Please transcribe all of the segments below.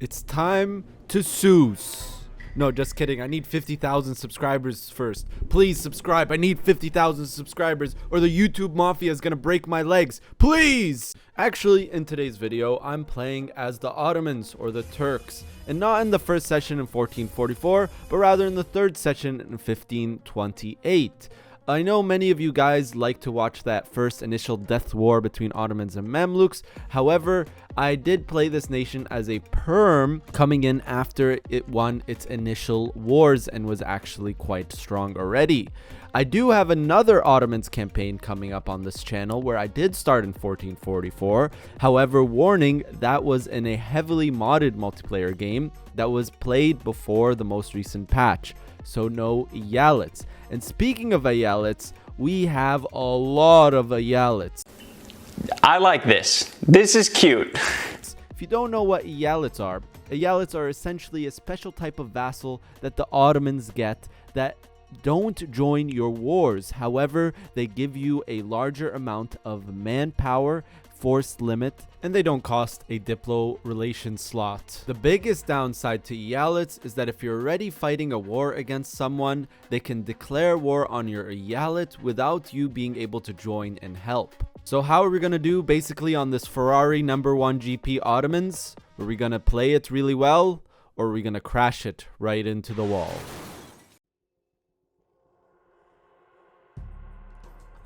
It's time to Seuss. No, just kidding. I need 50,000 subscribers first. Please subscribe. I need 50,000 subscribers or the YouTube mafia is gonna break my legs. Please! Actually, in today's video, I'm playing as the Ottomans or the Turks. And not in the first session in 1444, but rather in the third session in 1528. I know many of you guys like to watch that first initial death war between Ottomans and Mamluks. However, I did play this nation as a perm coming in after it won its initial wars and was actually quite strong already. I do have another Ottomans campaign coming up on this channel where I did start in 1444. However, warning, that was in a heavily modded multiplayer game that was played before the most recent patch. So no Eyalets. And speaking of Eyalets, we have a lot of Eyalets. I like this. This is cute. If you don't know what Eyalets are essentially a special type of vassal that the Ottomans get that don't join your wars. However, they give you a larger amount of manpower, force limit, and they don't cost a diplo relation slot. The biggest downside to Eyalets is that if you're already fighting a war against someone, they can declare war on your Eyalet without you being able to join and help. So how are we going to do basically on this Ferrari #1 GP Ottomans? Are we going to play it really well, or are we going to crash it right into the wall?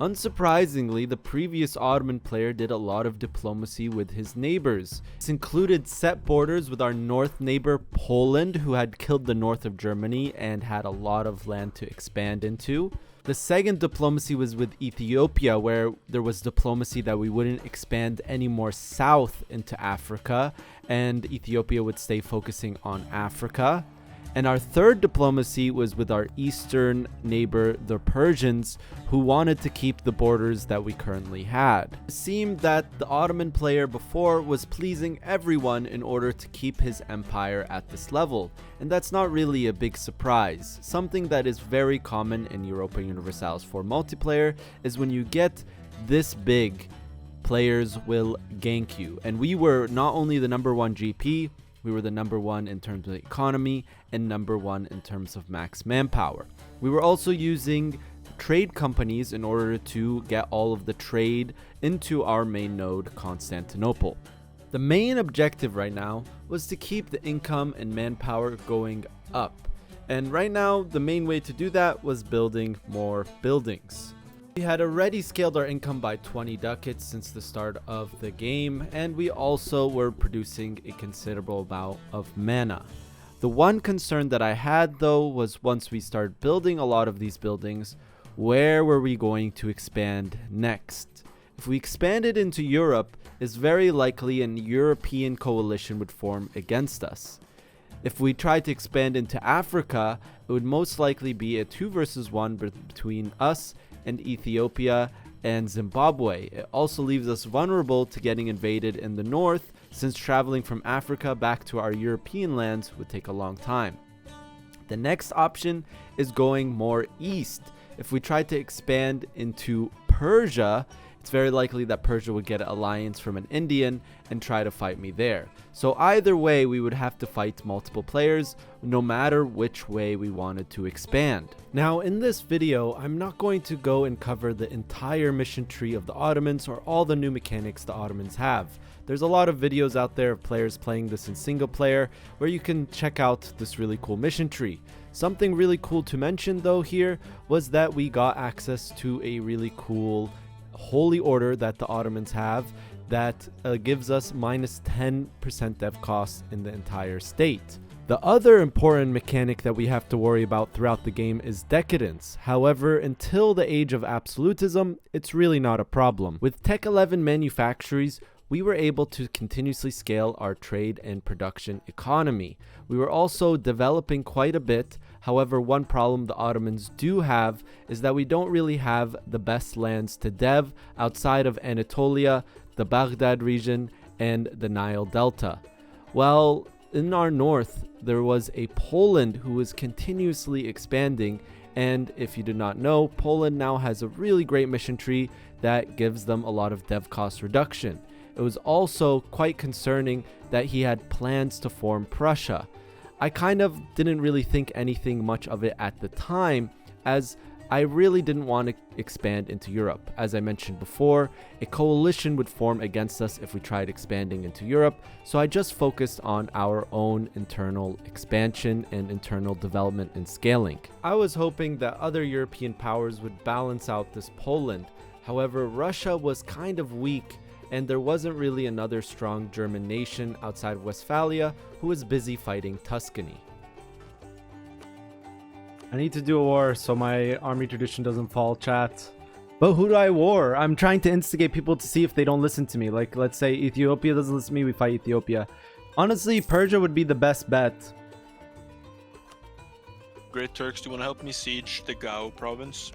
Unsurprisingly, the previous Ottoman player did a lot of diplomacy with his neighbors. This included set borders with our north neighbor Poland, who had killed the north of Germany and had a lot of land to expand into. The second diplomacy was with Ethiopia, where there was diplomacy that we wouldn't expand any more south into Africa, and Ethiopia would stay focusing on Africa. And our third diplomacy was with our eastern neighbor, the Persians, who wanted to keep the borders that we currently had. It seemed that the Ottoman player before was pleasing everyone in order to keep his empire at this level. And that's not really a big surprise. Something that is very common in Europa Universalis 4 multiplayer is when you get this big, players will gank you. And we were not only the #1 GP, we were the #1 in terms of economy and #1 in terms of max manpower. We were also using trade companies in order to get all of the trade into our main node, Constantinople. The main objective right now was to keep the income and manpower going up. And right now, the main way to do that was building more buildings. We had already scaled our income by 20 ducats since the start of the game, and we also were producing a considerable amount of mana. The one concern that I had though was once we started building a lot of these buildings, where were we going to expand next? If we expanded into Europe, it's very likely an European coalition would form against us. If we tried to expand into Africa, it would most likely be a 2 versus 1 between us and Ethiopia and Zimbabwe. It also leaves us vulnerable to getting invaded in the north, since traveling from Africa back to our European lands would take a long time. The next option is going more east. If we try to expand into Persia, it's very likely that Persia would get an alliance from an Indian and try to fight me there. So either way, we would have to fight multiple players, no matter which way we wanted to expand. Now, in this video, I'm not going to go and cover the entire mission tree of the Ottomans or all the new mechanics the Ottomans have. There's a lot of videos out there of players playing this in single player where you can check out this really cool mission tree. Something really cool to mention though here was that we got access to a really cool holy order that the Ottomans have that gives us minus 10% dev costs in the entire state. The other important mechanic that we have to worry about throughout the game is decadence. However, until the age of absolutism, it's really not a problem. With Tech 11 manufactories, we were able to continuously scale our trade and production economy. We were also developing quite a bit. However, one problem the Ottomans do have is that we don't really have the best lands to dev outside of Anatolia, the Baghdad region, and the Nile Delta. Well, in our north, there was a Poland who was continuously expanding, and if you did not know, Poland now has a really great mission tree that gives them a lot of dev cost reduction. it was also quite concerning that he had plans to form Prussia. I kind of didn't really think anything much of it at the time, as I really didn't want to expand into Europe. As I mentioned before, a coalition would form against us if we tried expanding into Europe, so I just focused on our own internal expansion and internal development and scaling. I was hoping that other European powers would balance out this Poland. However, Russia was kind of weak, and there wasn't really another strong German nation outside of Westphalia who was busy fighting Tuscany. I need to do a war so my army tradition doesn't fall, chat. But who do I war? I'm trying to instigate people to see if they don't listen to me. Like, let's say Ethiopia doesn't listen to me, we fight Ethiopia. Honestly, Persia would be the best bet. Great Turks, do you want to help me siege the Gao province?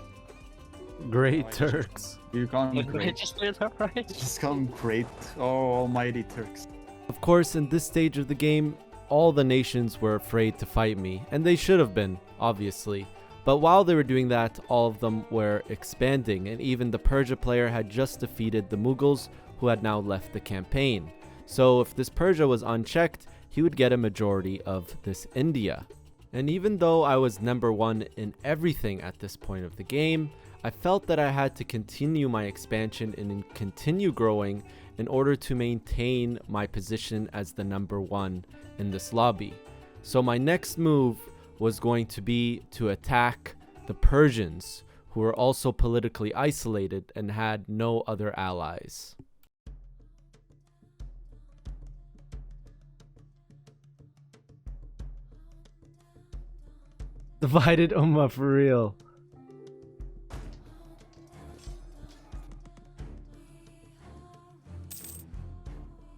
Great Turks. You can't Just did that right. just call them great, oh almighty Turks. Of course, in this stage of the game, all the nations were afraid to fight me, and they should have been, obviously. But while they were doing that, all of them were expanding, and even the Persia player had just defeated the Mughals, who had now left the campaign. So if this Persia was unchecked, he would get a majority of this India. And even though I was number one in everything at this point of the game, I felt that I had to continue my expansion and continue growing in order to maintain my position as the number one in this lobby. So my next move was going to be to attack the Persians, who were also politically isolated and had no other allies. Divided Ummah for real.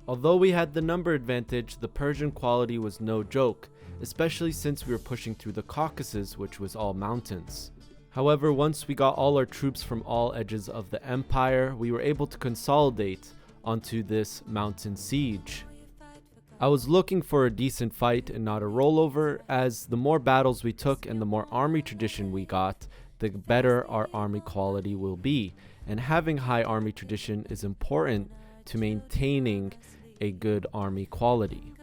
Although we had the number advantage, the Persian quality was no joke, especially since we were pushing through the Caucasus, which was all mountains. However, once we got all our troops from all edges of the empire, we were able to consolidate onto this mountain siege. I was looking for a decent fight and not a rollover, as the more battles we took and the more army tradition we got, the better our army quality will be. And having high army tradition is important to maintaining a good army quality,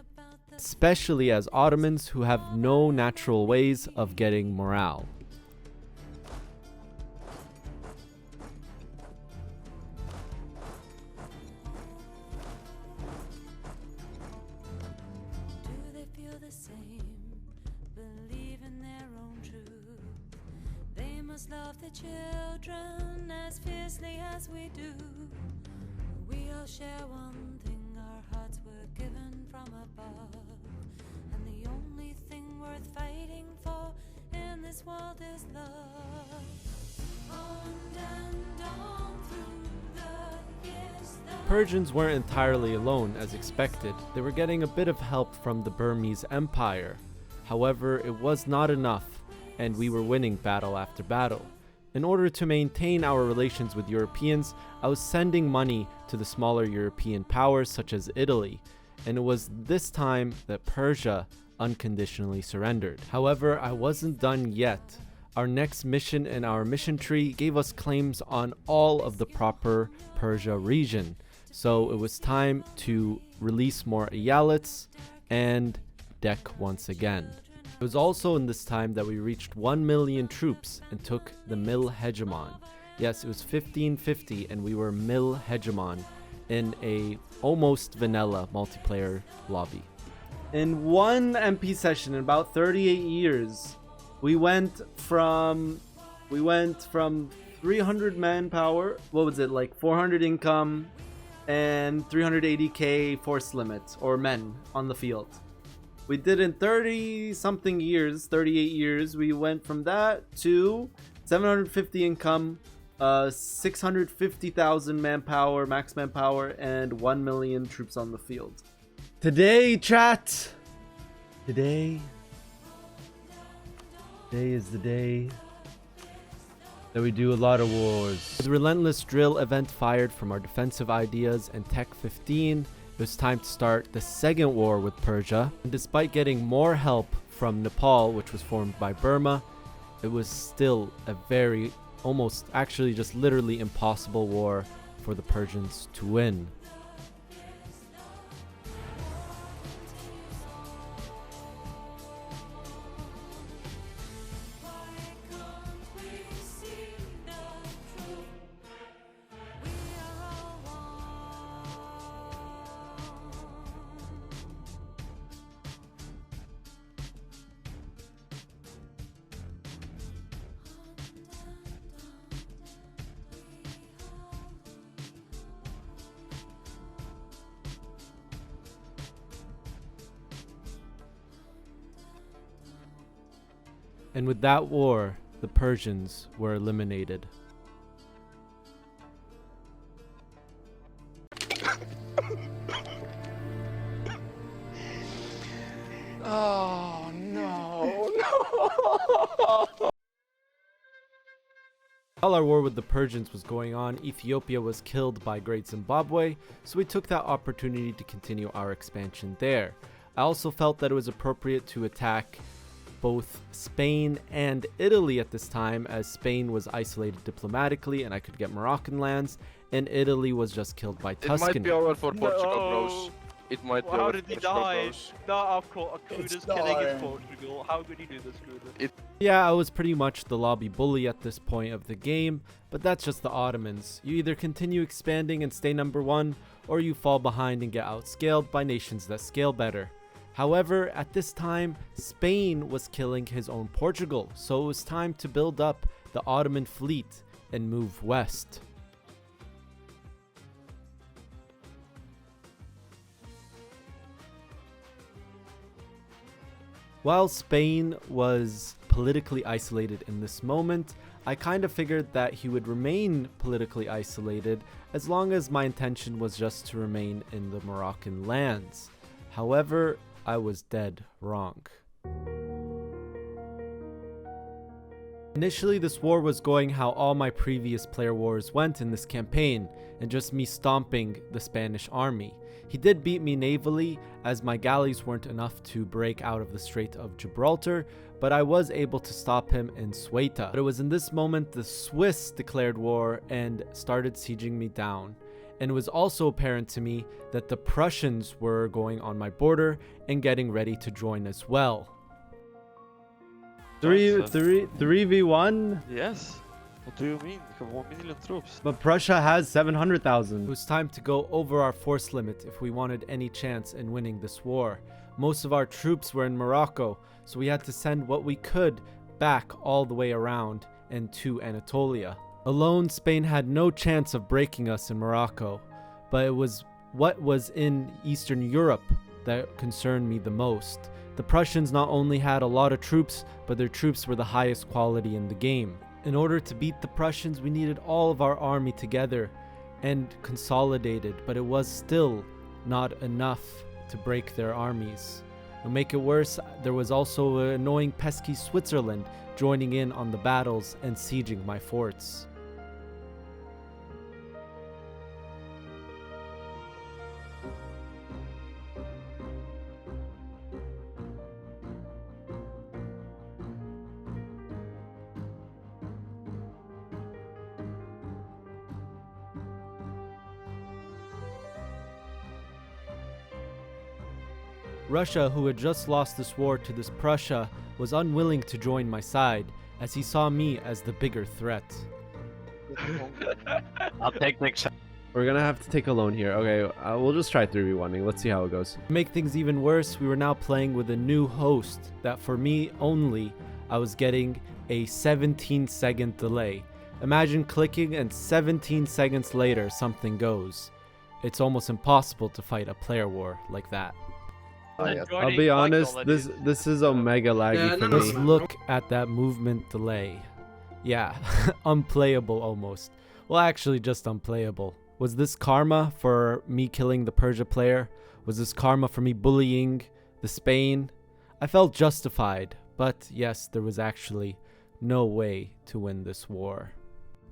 especially as Ottomans who have no natural ways of getting morale. Do they feel the same? Believe in their own truth. They must love the children as fiercely as we do. We all share one thing, our hearts were given from above, and the only thing worth fighting for in this world is love. On and on through the years. Persians weren't entirely alone, as expected. They were getting a bit of help from the Burmese Empire. However, it was not enough, and we were winning battle after battle. In order to maintain our relations with Europeans, I was sending money to the smaller European powers such as Italy, and it was this time that Persia unconditionally surrendered. However, I wasn't done yet. Our next mission in our mission tree gave us claims on all of the proper Persia region, so it was time to release more Eyalets and deck once again. It was also in this time that we reached 1 million troops and took the Mil Hegemon. Yes, it was 1550 and we were Mil Hegemon in a almost vanilla multiplayer lobby. In one MP session in about 38 years, we went from 300 manpower, what was it, like 400 income and 380k force limit or men on the field. We did in 38 years, we went from that to 750 income, 650,000 manpower, max manpower, and 1 million troops on the field. Today, chat! Today is the day that we do a lot of wars. With relentless drill event fired from our defensive ideas and Tech 15, it was time to start the second war with Persia. And despite getting more help from Nepal, which was formed by Burma, it was still a very, almost actually just literally impossible war for the Persians to win. And with that war, the Persians were eliminated. Oh no, no. While our war with the Persians was going on, Ethiopia was killed by Great Zimbabwe, so we took that opportunity to continue our expansion there. I also felt that it was appropriate to attack both Spain and Italy at this time, as Spain was isolated diplomatically and I could get Moroccan lands, and Italy was just killed by It might Tuscany. be over for Portugal, bros. It might be How over did he for Portugal, die? bros. No, of course, Kuda's It's killing his time. Portugal. How could he do this, Kuda? Yeah, I was pretty much the lobby bully at this point of the game, but that's just the Ottomans. You either continue expanding and stay number one, or you fall behind and get outscaled by nations that scale better. However, at this time, Spain was killing his own Portugal, so it was time to build up the Ottoman fleet and move west. While Spain was politically isolated in this moment, I kind of figured that he would remain politically isolated as long as my intention was just to remain in the Moroccan lands. However, I was dead wrong. Initially, this war was going how all my previous player wars went in this campaign, and just me stomping the Spanish army. He did beat me navally, as my galleys weren't enough to break out of the Strait of Gibraltar, but I was able to stop him in Ceuta. But it was in this moment the Swiss declared war and started sieging me down. And it was also apparent to me that the Prussians were going on my border and getting ready to join as well. 3v1? Yes. What do you mean? You have 1 million troops. But Prussia has It 700,000. was time to go over our force limit if we wanted any chance in winning this war. Most of our troops were in Morocco, so we had to send what we could back all the way around and to Anatolia. Alone, Spain had no chance of breaking us in Morocco, but it was what was in Eastern Europe that concerned me the most. The Prussians not only had a lot of troops, but their troops were the highest quality in the game. In order to beat the Prussians, we needed all of our army together and consolidated, but it was still not enough to break their armies. To make it worse, there was also an annoying pesky Switzerland joining in on the battles and sieging my forts. Russia, who had just lost this war to this Prussia, was unwilling to join my side, as he saw me as the bigger threat. I'll take next. We're gonna have to take a loan here. Okay, we'll just try 3v1ing. Let's see how it goes. To make things even worse, we were now playing with a new host that for me only, I was getting a 17-second delay. Imagine clicking and 17 seconds later something goes. It's almost impossible to fight a player war like that. I'll be honest, this is omega laggy for Just me. look at that movement delay. Yeah, unplayable almost. Well, actually just unplayable. Was this karma for me killing the Persia player? Was this karma for me bullying the Spain? I felt justified, but yes, there was actually no way to win this war.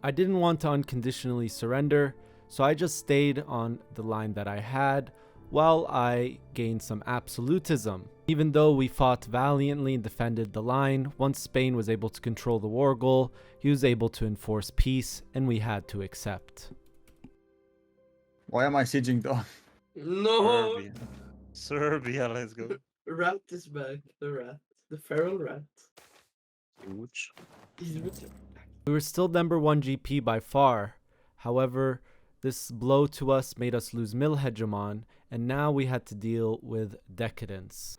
I didn't want to unconditionally surrender, so I just stayed on the line that I had, while I gained some absolutism. Even though we fought valiantly and defended the line, once Spain was able to control the war goal, he was able to enforce peace, and we had to accept. Why am I sieging though? No! Serbia, let's go. Rat is back. The rat. The feral rat. Huge. He's with We were still number 1 GP by far. However, this blow to us made us lose Mill Hegemon, and now we had to deal with decadence.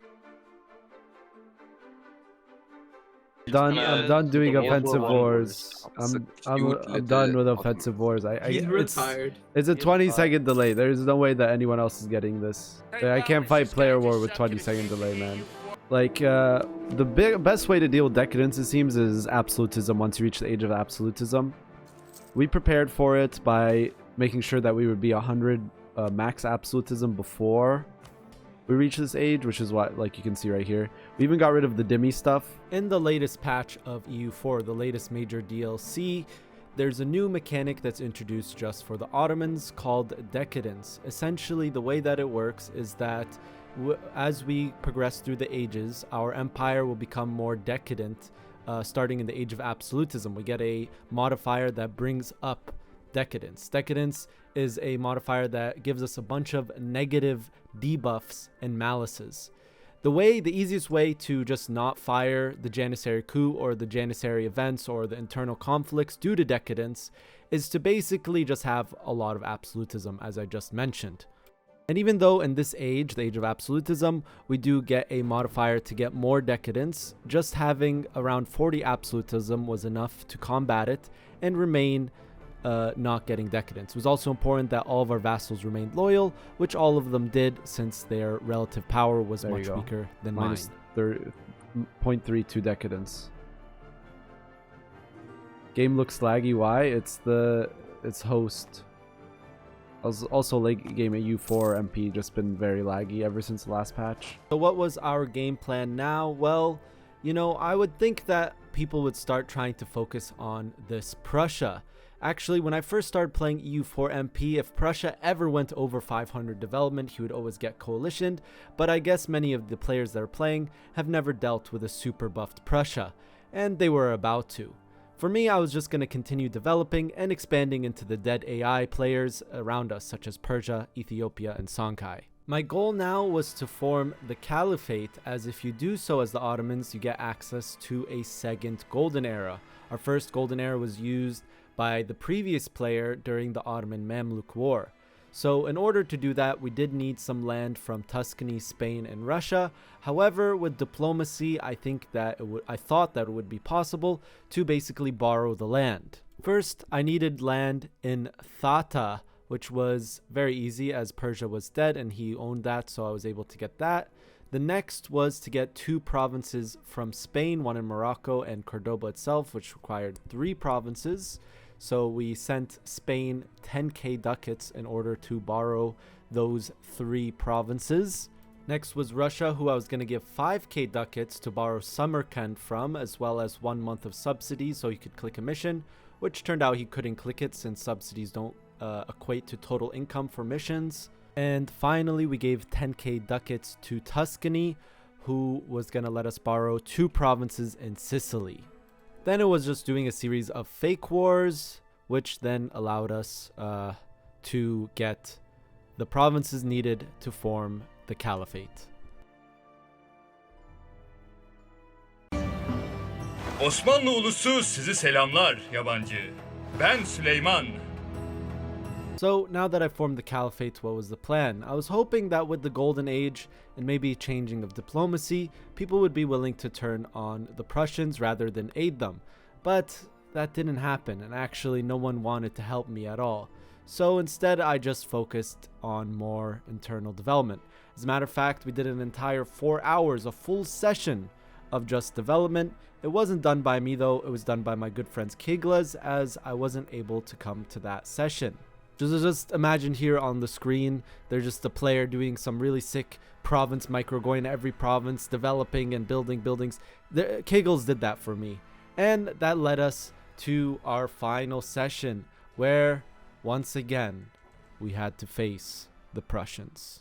I'm done doing the World offensive War wars. was I'm executed done with the offensive wars. He's It's retired. a He's 20-second delay. There's no way that anyone else is getting this. I can't fight player war with 20-second delay, man. Like, best way to deal with decadence, it seems, is absolutism once you reach the age of absolutism. We prepared for it by making sure that we would be 100 max absolutism before we reach this age, which is what, like, you can see right here. We even got rid of the dimmy stuff. In the latest patch of EU4, the latest major DLC, there's a new mechanic that's introduced just for the Ottomans called decadence. Essentially, the way that it works is that as we progress through the ages, our empire will become more decadent, starting in the age of absolutism. We get a modifier that brings up decadence. Decadence is a modifier that gives us a bunch of negative debuffs and malices. The easiest way to just not fire the Janissary coup or the Janissary events or the internal conflicts due to decadence is to basically just have a lot of absolutism, as I just mentioned. And even though in this age, the age of absolutism, we do get a modifier to get more decadence, just having around 40 absolutism was enough to combat it and remain not getting decadence. It was also important that all of our vassals remained loyal, which all of them did since their relative power was much weaker than mine. Minus 0.32 decadence. Game looks laggy. Why? It's host. Also, late game at EU4 MP just been very laggy ever since the last patch. So what was our game plan now? Well, you know, I would think that people would start trying to focus on this Prussia. Actually, when I first started playing EU4 MP, if Prussia ever went over 500 development, he would always get coalitioned, but I guess many of the players that are playing have never dealt with a super buffed Prussia, and they were about to. For me, I was just going to continue developing and expanding into the dead AI players around us, such as Persia, Ethiopia, and Songhai. My goal now was to form the Caliphate, as if you do so as the Ottomans, you get access to a second golden era. Our first golden era was used by the previous player during the Ottoman Mamluk War. So in order to do that, we did need some land from Tuscany, Spain, and Russia. However, with diplomacy, I thought that it would be possible to basically borrow the land. First, I needed land in Thata, which was very easy as Persia was dead and he owned that, so I was able to get that. The next was to get 2 provinces from Spain, one in Morocco and Cordoba itself, which required 3 provinces. So we sent Spain 10k ducats in order to borrow those 3 provinces. Next was Russia, who I was going to give 5k ducats to borrow Samarkand from, as well as 1 month of subsidies so he could click a mission, which turned out he couldn't click it since subsidies don't equate to total income for missions. And finally, we gave 10k ducats to Tuscany, who was going to let us borrow 2 provinces in Sicily. Then it was just doing a series of fake wars, which then allowed us to get the provinces needed to form the Caliphate. Osmanlı ulusu sizi selamlar yabancı. Ben Süleyman. So now that I formed the Caliphate, what was the plan? I was hoping that with the Golden Age and maybe changing of diplomacy, people would be willing to turn on the Prussians rather than aid them. But that didn't happen, and actually no one wanted to help me at all. So instead I just focused on more internal development. As a matter of fact, we did an entire 4 hours, a full session of just development. It wasn't done by me though, it was done by my good friends Kiglas, as I wasn't able to come to that session. Just imagine here on the screen, there's just a player doing some really sick province micro, going to every province, developing and building buildings. Kegels did that for me. And that led us to our final session, where, once again, we had to face the Prussians.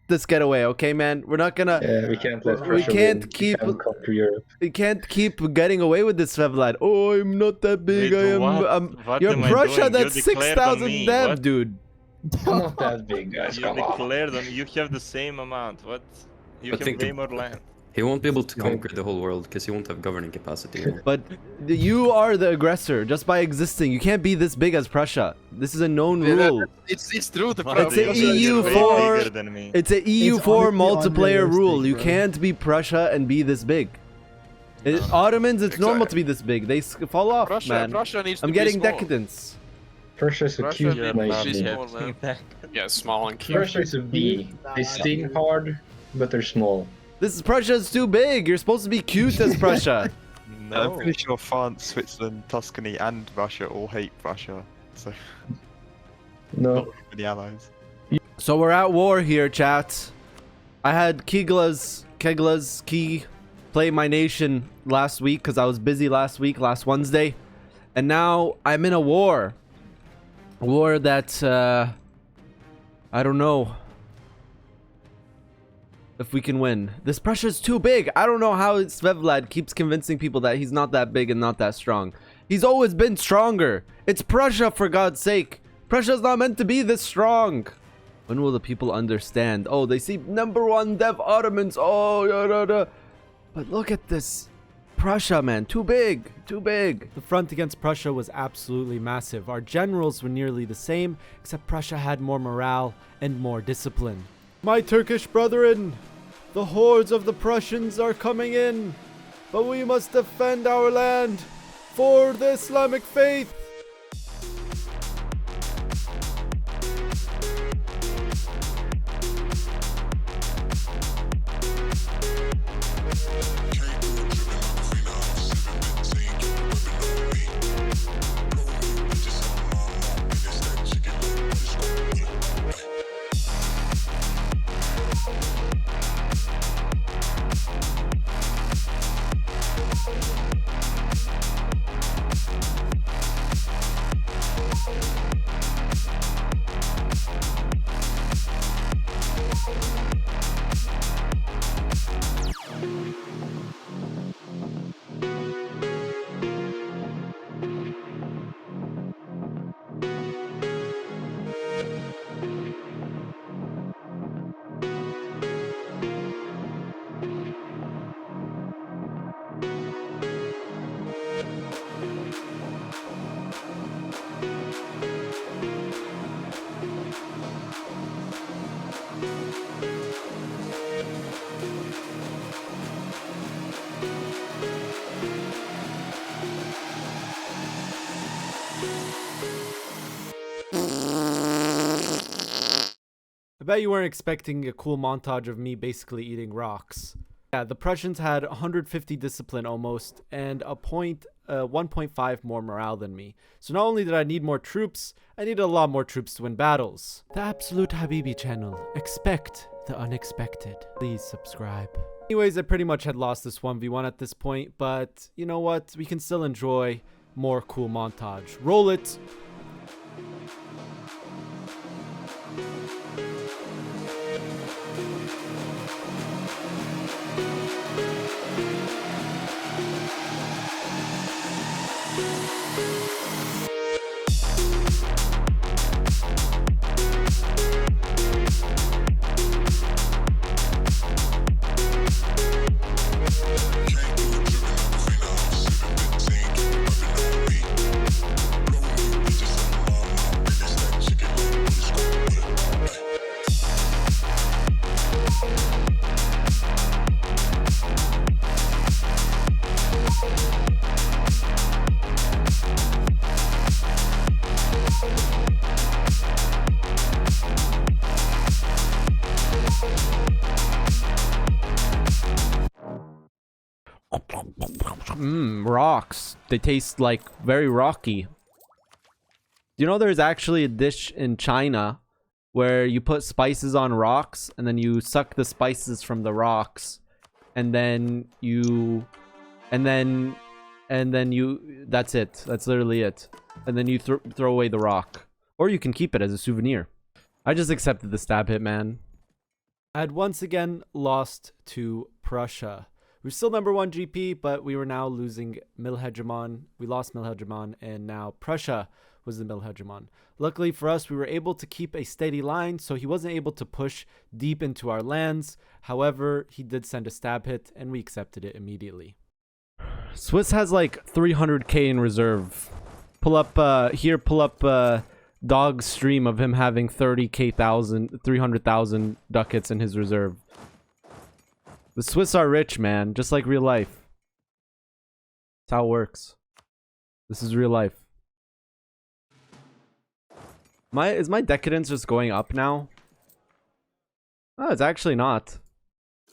This getaway, okay, man? We're not gonna. Yeah, we can't let Prussia We can't keep getting away with this, Vevlad. Oh, I'm not that big. You're Prussia. That's 6,000 dev, dude. I'm not that big, guys. You declared them. You have the same amount. What? You have way more land. He won't be able to conquer the whole world because he won't have governing capacity. But you are the aggressor just by existing. You can't be this big as Prussia. This is a known rule. It's true. It's an EU4. It's an EU4 multiplayer rule. You can't be Prussia and be this big. Ottomans, it's normal to be this big. They fall off, man. Prussia needs to I'm be getting small. decadence. Prussia's a cute Russia, nation. Yeah, small and cute. Prussia's a B. They sting hard, but they're small. This is Prussia's too big. You're supposed to be cute as Prussia. I'm pretty sure France, Switzerland, Tuscany, and Russia all hate Prussia. So No. not many allies. So we're at war here, chat. I had Kegla's key play my nation last week because I was busy last Wednesday. And now I'm in a war. A war that, I don't know if we can win. This Prussia's too big. I don't know how Svevlad keeps convincing people that he's not that big and not that strong. He's always been stronger. It's Prussia, for God's sake. Prussia's not meant to be this strong. When will the people understand? Oh, they see #1 dev Ottomans. Oh, yeah. But look at this. Prussia, man. Too big. Too big. The front against Prussia was absolutely massive. Our generals were nearly the same, except Prussia had more morale and more discipline. My Turkish brethren, the hordes of the Prussians are coming in, but we must defend our land for the Islamic faith. I bet you weren't expecting a cool montage of me basically eating rocks. Yeah, the Prussians had 150 discipline almost, and 1.5 more morale than me. So not only did I need more troops, I needed a lot more troops to win battles. The Absolute Habibi channel. Expect the unexpected. Please subscribe. Anyways, I pretty much had lost this 1v1 at this point, but you know what? We can still enjoy more cool montage. Roll it! Rocks. They taste like very rocky. You know, there's actually a dish in China where you put spices on rocks and then you suck the spices from the rocks and then that's it. That's literally it. And then you throw away the rock, or you can keep it as a souvenir. I just accepted the stab hit, man. I had once again lost to Prussia. We're still #1 GP, but we were now losing Middle Hegemon. We lost Middle Hegemon, and now Prussia was the Middle Hegemon. Luckily for us, we were able to keep a steady line, so he wasn't able to push deep into our lands. However, he did send a stab hit, and we accepted it immediately. Swiss has like 300k in reserve. Pull up Dog's stream of him having 300,000 ducats in his reserve. The Swiss are rich, man, just like real life. That's how it works. This is real life. Is my decadence just going up now? Oh, it's actually not.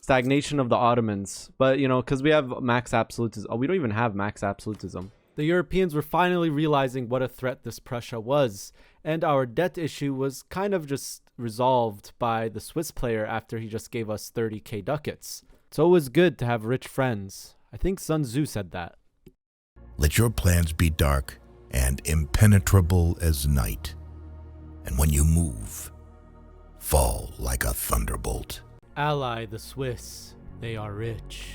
Stagnation of the Ottomans. But, you know, because we have max absolutism. Oh, we don't even have max absolutism. The Europeans were finally realizing what a threat this Prussia was. And our debt issue was kind of just resolved by the Swiss player after he just gave us 30k ducats. So it was good to have rich friends. I think Sun Tzu said that. Let your plans be dark and impenetrable as night. And when you move, fall like a thunderbolt. Ally the Swiss, they are rich.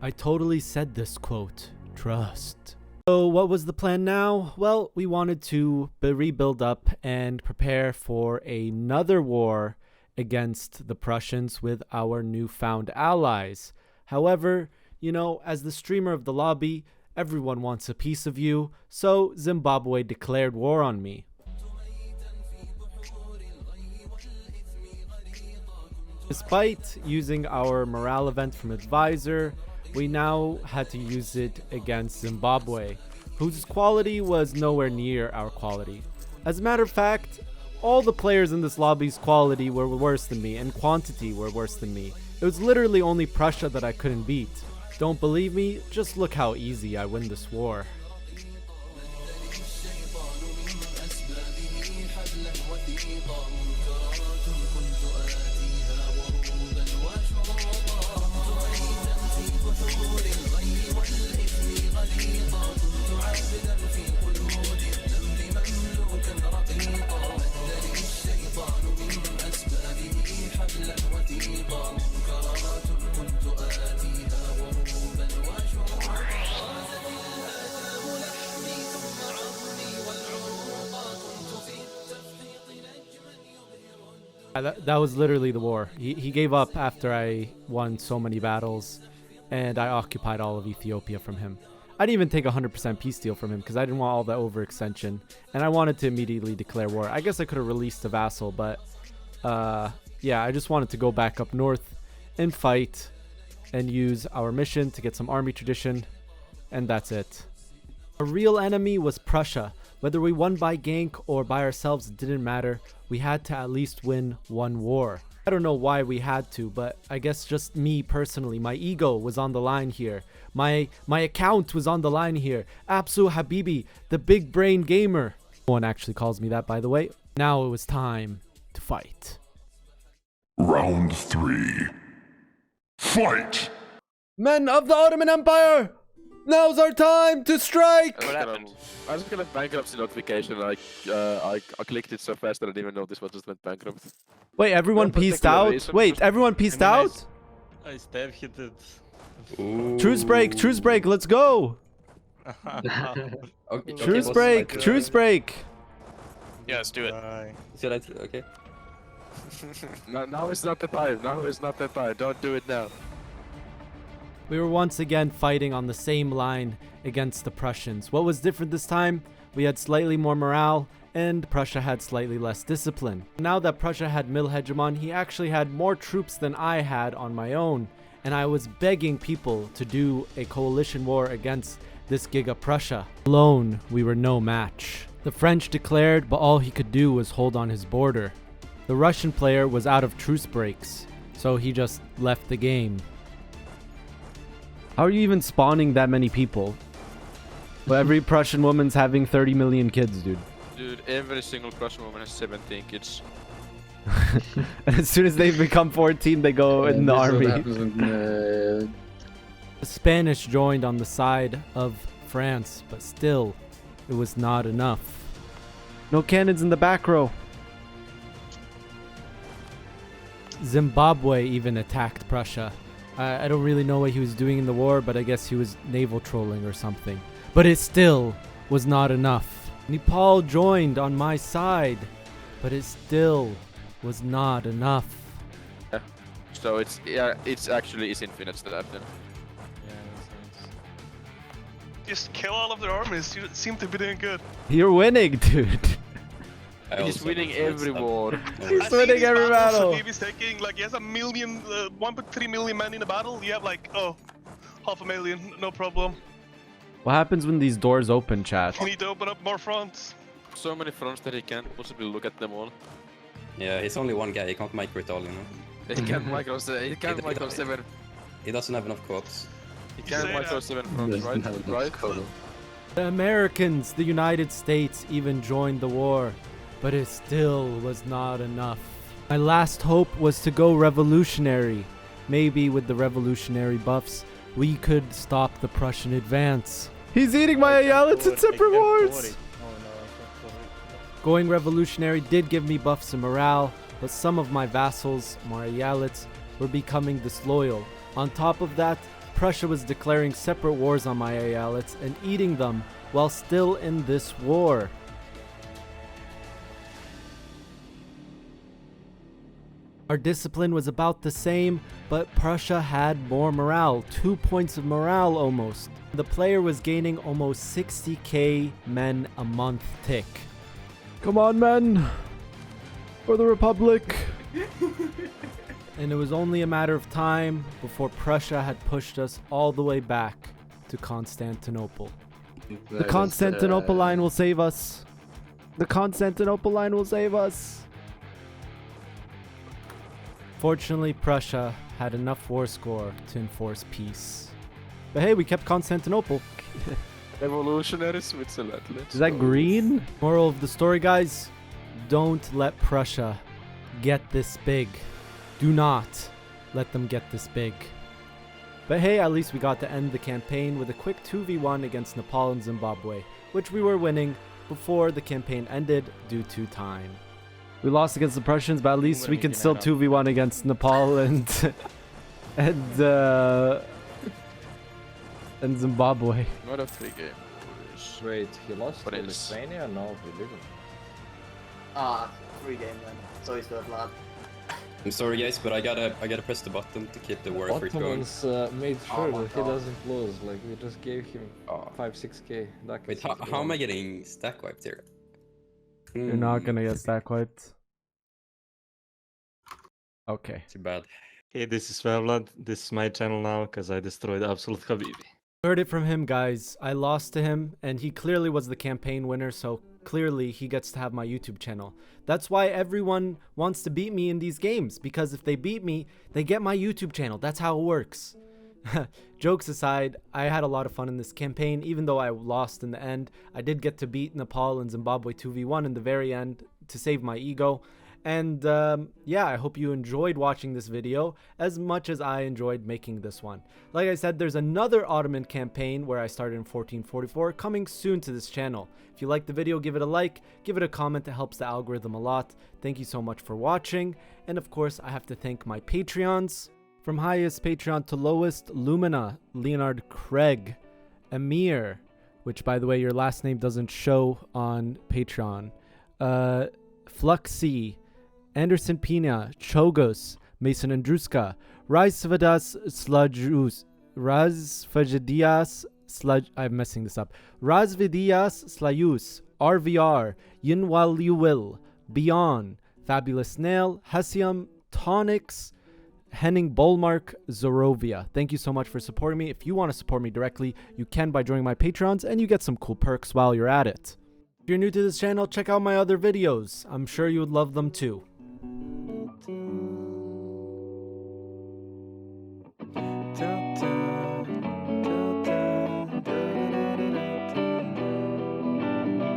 I totally said this quote. Trust. So what was the plan now? Well, we wanted to rebuild up and prepare for another war against the Prussians with our newfound allies. However, you know, as the streamer of the lobby, everyone wants a piece of you, so Zimbabwe declared war on me. Despite using our morale event from Advisor, we now had to use it against Zimbabwe, whose quality was nowhere near our quality. As a matter of fact, all the players in this lobby's quality were worse than me, and quantity were worse than me. It was literally only Prussia that I couldn't beat. Don't believe me? Just look how easy I win this war. That was literally the war. He gave up after I won so many battles, and I occupied all of Ethiopia from him. I didn't even take 100% peace deal from him because I didn't want all that overextension, and I wanted to immediately declare war. I guess I could have released a vassal, but yeah, I just wanted to go back up north and fight and use our mission to get some army tradition, and that's it. Our real enemy was Prussia. Whether we won by gank or by ourselves, it didn't matter. We had to at least win one war. I don't know why we had to, but I guess just me personally, my ego was on the line here. My account was on the line here. Apsu Habibi, the big brain gamer. No one actually calls me that, by the way. Now it was time to fight. Round 3. Fight! Men of the Ottoman Empire! Now's our time to strike! What happened? I just got a bankruptcy notification. I clicked it so fast that I didn't even notice what just went bankrupt. Wait, everyone pieced out? Wait, everyone pieced out? I stab hit it. Truce break, let's go! Truce break! Yeah, let's do it. Okay. Now is not the time. Now is not the time. Don't do it now. We were once again fighting on the same line against the Prussians. What was different this time? We had slightly more morale, and Prussia had slightly less discipline. Now that Prussia had Mil Hegemon, he actually had more troops than I had on my own, and I was begging people to do a coalition war against this Giga Prussia. Alone, we were no match. The French declared, but all he could do was hold on his border. The Russian player was out of truce breaks, so he just left the game. How are you even spawning that many people? Well, every Prussian woman's having 30 million kids, dude. Dude, every single Prussian woman has 17 kids. And as soon as they become 14, they go in the army. The The Spanish joined on the side of France, but still, it was not enough. No cannons in the back row. Zimbabwe even attacked Prussia. I don't really know what he was doing in the war, but I guess he was naval trolling or something. But it still was not enough. Nepal joined on my side, but it still was not enough. Yeah. So it's actually infinite stuff then. Just kill all of their armies. You seem to be doing good. You're winning, dude. He's winning every war. He's winning every battle. He's taking, like, he has 1.3 million men in a battle. You have, like, 500,000, no problem. What happens when these doors open, chat? You need to open up more fronts. So many fronts that he can't possibly look at them all. Yeah, he's only one guy, he can't micro it all, you know. He can't micro 7. He doesn't have enough co-ops. He can't micro 7 fronts, right? The Americans, the United States, even joined the war, but it still was not enough. My last hope was to go revolutionary. Maybe with the revolutionary buffs, we could stop the Prussian advance. He's eating my Ayalates in separate wards! Going revolutionary did give me buffs and morale, but some of my vassals, my Ayalates, were becoming disloyal. On top of that, Prussia was declaring separate wars on my Ayalates and eating them while still in this war. Our discipline was about the same, but Prussia had more morale, 2 points of morale almost. The player was gaining almost 60k men a month tick. Come on, men! For the Republic! And it was only a matter of time before Prussia had pushed us all the way back to Constantinople. The Constantinople line will save us. The Constantinople line will save us. Fortunately, Prussia had enough war score to enforce peace. But hey, we kept Constantinople. Revolutionary Switzerland. Is that green? Moral of the story, guys, don't let Prussia get this big. Do not let them get this big. But hey, at least we got to end the campaign with a quick 2v1 against Nepal and Zimbabwe, which we were winning before the campaign ended due to time. We lost against the Prussians, but at least we can still 2v1 against Nepal and Zimbabwe. Not a free game. Wait, he lost to Lithuania? No, he didn't. Free game then. So he's good, lad. I'm sorry guys, but I gotta press the button to keep the war effort going. Ottomans made sure that he doesn't lose, like we just gave him 5-6k. Wait, how am I getting stack wiped here? You're not gonna get stack wiped. Okay. Too bad. Hey, this is Vevlad. This is my channel now because I destroyed absolute Habibi. Heard it from him, guys. I lost to him, and he clearly was the campaign winner, so clearly he gets to have my YouTube channel. That's why everyone wants to beat me in these games, because if they beat me, they get my YouTube channel. That's how it works. Jokes aside, I had a lot of fun in this campaign. Even though I lost in the end, I did get to beat Nepal and Zimbabwe 2v1 in the very end to save my ego. And yeah, I hope you enjoyed watching this video as much as I enjoyed making this one. Like I said, there's another Ottoman campaign where I started in 1444 coming soon to this channel. If you liked the video, give it a like, give it a comment. It helps the algorithm a lot. Thank you so much for watching. And of course, I have to thank my Patreons. From highest Patreon to lowest, Lumina, Leonard Craig, Amir, which by the way, your last name doesn't show on Patreon, Fluxy, Anderson Pina, Chogos, Mason Andruska, Razvadas Slajus, Razvajadias Slaj, I'm messing this up, Razvidias Slayus, RVR, Yinwaluwil, Beyond, Fabulous Snail, Hasium, Tonics, Henning Bolmark, Zorovia. Thank you so much for supporting me. If you want to support me directly, you can by joining my Patrons, and you get some cool perks while you're at it. If you're new to this channel, check out my other videos. I'm sure you would love them too.